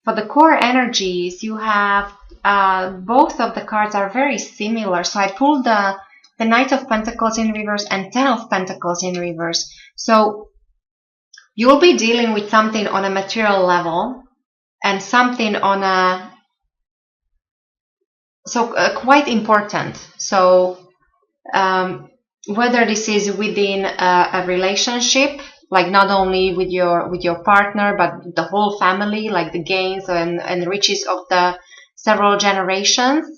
for the core energies, you have both of the cards are very similar. So I pulled the Knight of Pentacles in reverse and Ten of Pentacles in reverse. So you'll be dealing with something on a material level and something on a quite important. So whether this is within a relationship, like not only with your partner, but the whole family, like the gains and riches of the several generations,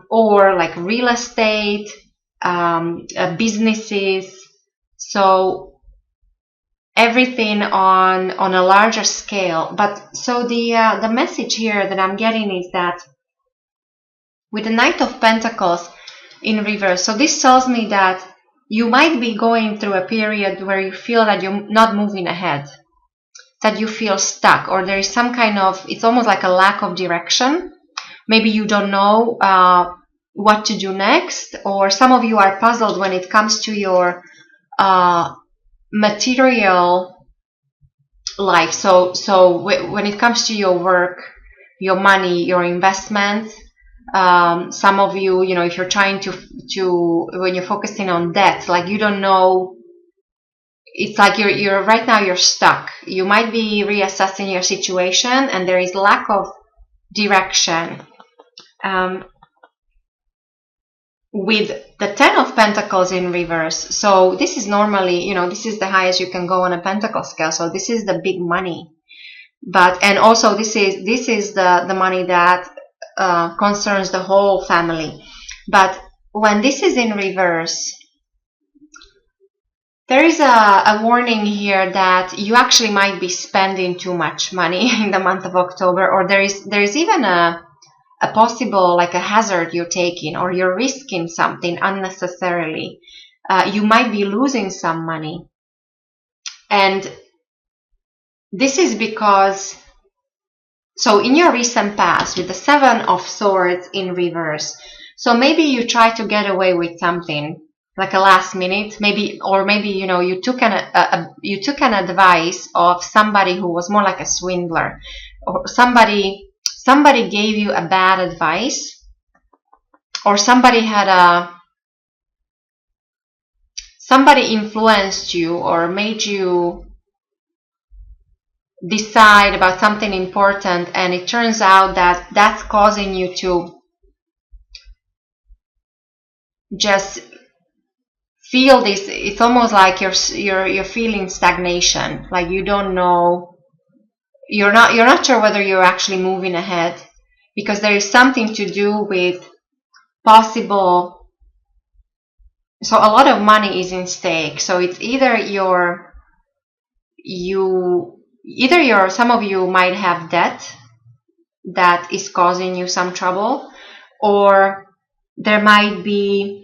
or like real estate, businesses. So everything on a larger scale. But so the message here that I'm getting is that with the Knight of Pentacles in reverse, so this tells me that you might be going through a period where you feel that you're not moving ahead, that you feel stuck, or there is some kind of, it's almost like a lack of direction. Maybe you don't know what to do next, or some of you are puzzled when it comes to your material life. So when it comes to your work, your money, your investment, some of you, if you're trying to when you're focusing on debt, like you don't know, it's like you're right now you're stuck. You might be reassessing your situation and there is lack of direction. With the Ten of Pentacles in reverse, so this is normally, this is the highest you can go on a pentacle scale, so this is the big money. But, and also this is the money that concerns the whole family. But when this is in reverse, there is a warning here that you actually might be spending too much money in the month of October, or there is even a possible, like a hazard you're taking, or you're risking something unnecessarily. You might be losing some money. And this is because, so in your recent past, with the Seven of Swords in reverse, so maybe you try to get away with something, like a last minute, maybe, or maybe, you took an advice of somebody who was more like a swindler, or somebody gave you a bad advice, or somebody influenced you or made you decide about something important, and it turns out that that's causing you to just feel this. It's almost like you're feeling stagnation, like you don't know. You're not sure whether you're actually moving ahead, because there is something to do with possible. So a lot of money is in stake. So it's either some of you might have debt that is causing you some trouble, or there might be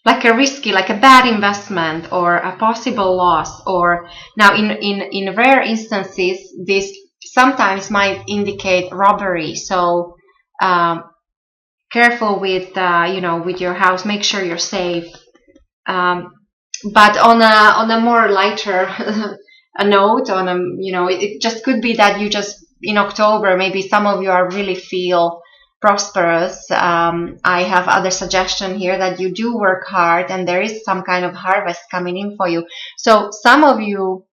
like a risky, like a bad investment, or a possible loss. Or now in rare instances, this sometimes might indicate robbery. So careful with with your house, make sure you're safe. But on a more lighter a note, it just could be that you just, in October, maybe some of you are really feel prosperous. I have other suggestion here that you do work hard and there is some kind of harvest coming in for you. So some of you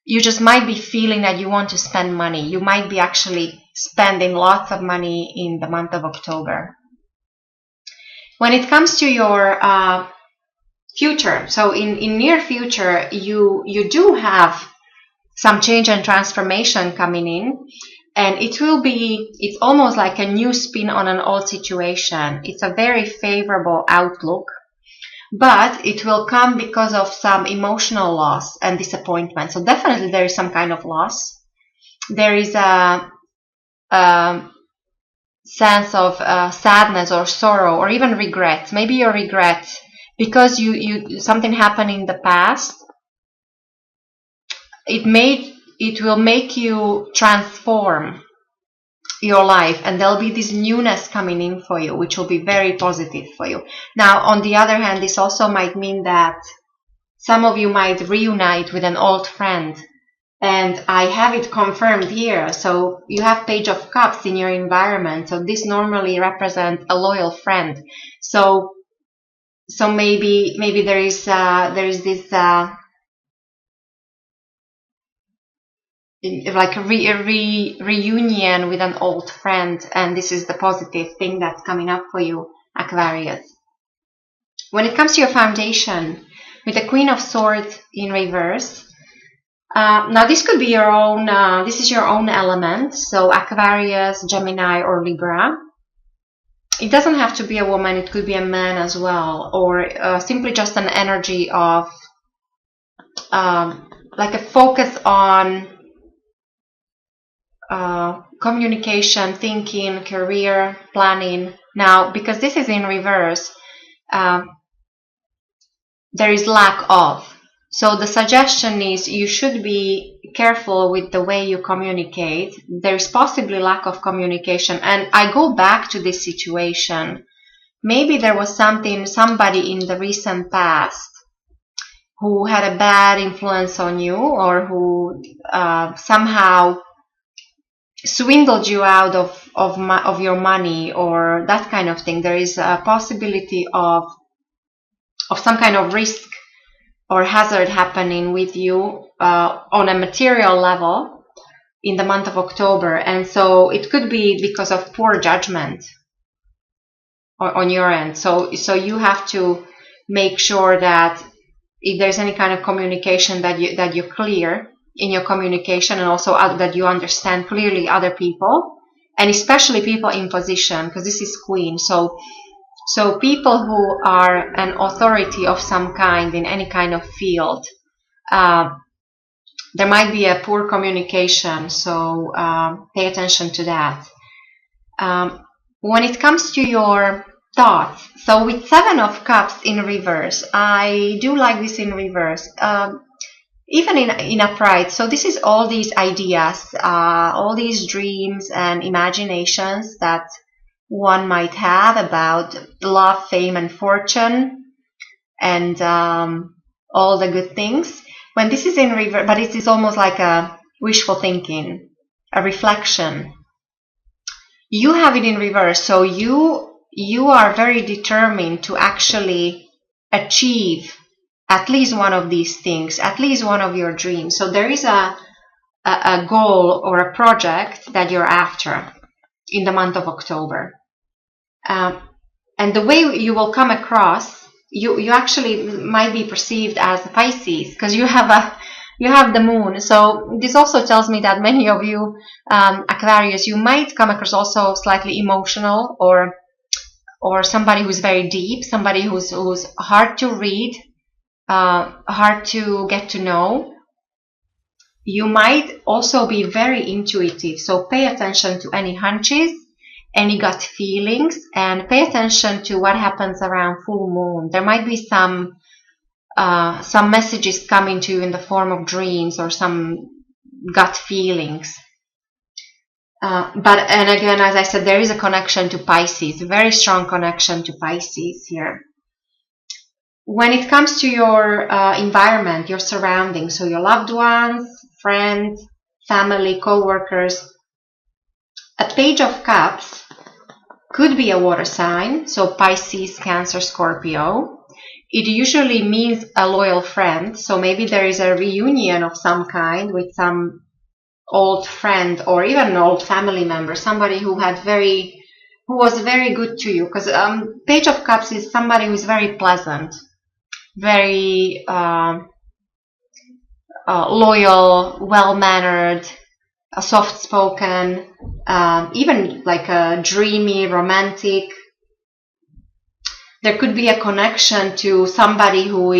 just might be feeling that you want to spend money. You might be actually spending lots of money in the month of October. When it comes to your future, so in near future, you do have some change and transformation coming in. And it's almost like a new spin on an old situation. It's a very favorable outlook, but it will come because of some emotional loss and disappointment. So definitely there is some kind of loss. There is a sense of sadness or sorrow, or even regret. Maybe you regret because something happened in the past. It will make you transform your life, and there'll be this newness coming in for you, which will be very positive for you. Now, on the other hand, this also might mean that some of you might reunite with an old friend, And I have it confirmed here. So you have Page of Cups in your environment. So this normally represents a loyal friend. So maybe there is this like a reunion with an old friend, and this is the positive thing that's coming up for you, Aquarius. When it comes to your foundation, with the Queen of Swords in reverse, now this could be your own, this is your own element, so Aquarius, Gemini, or Libra. It doesn't have to be a woman, it could be a man as well, or simply just an energy of like a focus on communication, thinking, career, planning. Now, because this is in reverse, there is lack of. So the suggestion is you should be careful with the way you communicate. There is possibly lack of communication. And I go back to this situation. Maybe there was somebody in the recent past who had a bad influence on you, or who somehow swindled you out of your money, or that kind of thing. There is a possibility of some kind of risk or hazard happening with you on a material level in the month of October. And so it could be because of poor judgment on your end. So you have to make sure that if there's any kind of communication that you're clear in your communication, and also that you understand clearly other people, and especially people in position, because this is Queen. So people who are an authority of some kind in any kind of field, there might be a poor communication, so pay attention to that. When it comes to your thoughts, so with Seven of Cups in reverse, I do like this in reverse, even in upright. So this is all these ideas, all these dreams and imaginations that one might have about love, fame, and fortune, and all the good things. When this is in reverse, but it is almost like a wishful thinking, a reflection. You have it in reverse, so you are very determined to actually achieve at least one of these things, at least one of your dreams. So there is a goal or a project that you're after in the month of October. And the way you will come across, you actually might be perceived as a Pisces, because you have the moon. So this also tells me that many of you, Aquarius, you might come across also slightly emotional, or somebody who's very deep, somebody who's hard to read, hard to get to know. You might also be very intuitive, so pay attention to any hunches, any gut feelings, and pay attention to what happens around full moon. There might be some messages coming to you in the form of dreams or some gut feelings. And again, as I said, there is a connection to Pisces, a very strong connection to Pisces here. When it comes to your environment, your surroundings, so your loved ones, friends, family, co-workers, a Page of Cups could be a water sign, so Pisces, Cancer, Scorpio. It usually means a loyal friend, so maybe there is a reunion of some kind with some old friend, or even an old family member, somebody who was very good to you, because Page of Cups is somebody who is very pleasant, very loyal, well-mannered, soft-spoken, even like a dreamy, romantic. There could be a connection to somebody who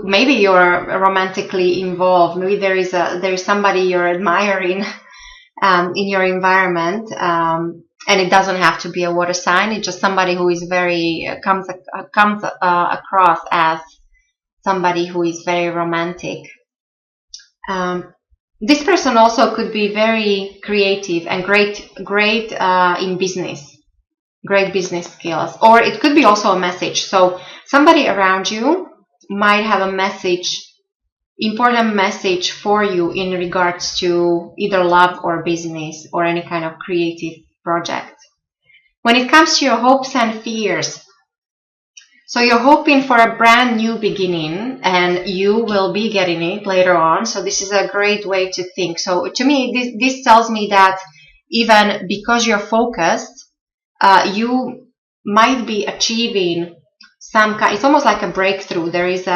maybe you're romantically involved. Maybe there is somebody you're admiring in your environment, and it doesn't have to be a water sign. It's just somebody who is comes across as somebody who is very romantic. This person also could be very creative and great in business, great business skills, or it could be also a message. So somebody around you might have a message important message for you in regards to either love or business or any kind of creative project. When it comes to your hopes and fears, so you're hoping for a brand new beginning, and you will be getting it later on. So this is a great way to think. So to me, this tells me that even because you're focused, you might be achieving some kind. It's almost like a breakthrough. There is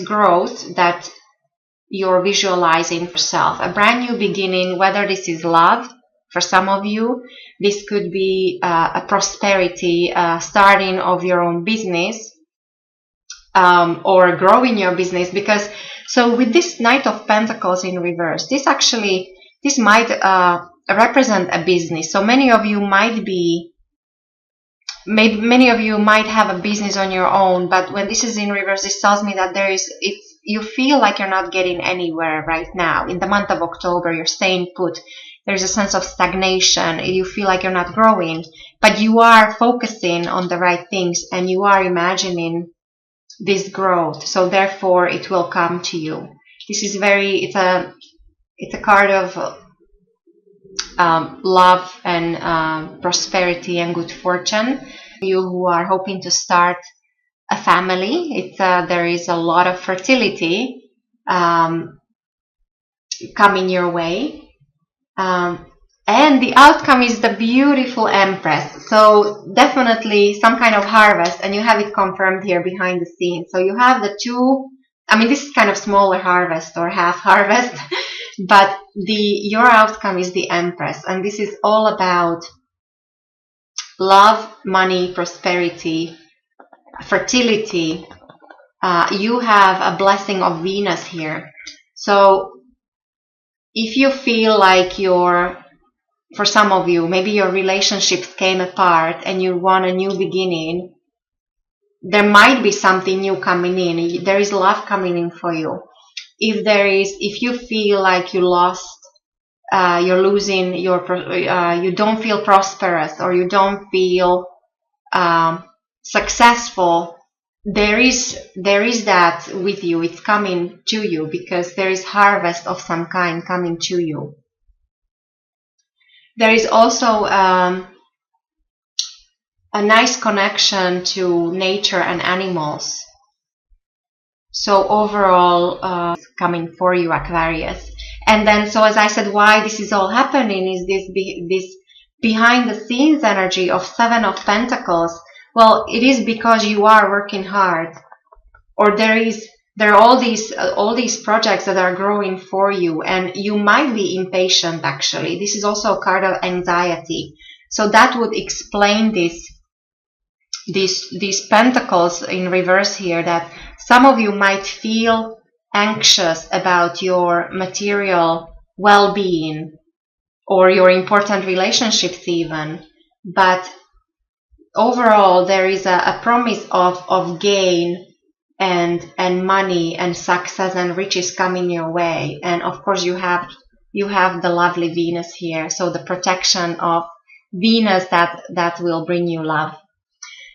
growth that you're visualizing for yourself. A brand new beginning, whether this is love. For some of you, this could be a prosperity, starting of your own business, or growing your business. Because so with this Knight of Pentacles in reverse, this might represent a business. So many of you might have a business on your own, but when this is in reverse, this tells me that you feel like you're not getting anywhere right now. In the month of October, you're staying put. There's a sense of stagnation. You feel like you're not growing, but you are focusing on the right things and you are imagining this growth. So therefore it will come to you. This is it's a card of love and prosperity and good fortune. You who are hoping to start a family, there is a lot of fertility coming your way. And the outcome is the beautiful Empress. So definitely some kind of harvest, and you have it confirmed here behind the scenes. So you have the two, this is kind of smaller harvest or half harvest, but your outcome is the Empress. And this is all about love, money, prosperity, fertility. You have a blessing of Venus here. So if you feel like for some of you, maybe your relationships came apart and you want a new beginning, there might be something new coming in. There is love coming in for you. If you feel like you lost, you're losing you don't feel prosperous or you don't feel successful, there is that with you. It's coming to you because there is harvest of some kind coming to you. There is also a nice connection to nature and animals. So overall, coming for you, Aquarius. And then, so as I said, why this is all happening is this behind the scenes energy of Seven of Pentacles. Well, it is because you are working hard, or there are all these projects that are growing for you, and you might be impatient. Actually, this is also a card of anxiety, so that would explain these pentacles in reverse here. That some of you might feel anxious about your material well-being or your important relationships even, but overall, there is a promise of gain and money and success and riches coming your way. And of course, you have the lovely Venus here. So the protection of Venus that will bring you love.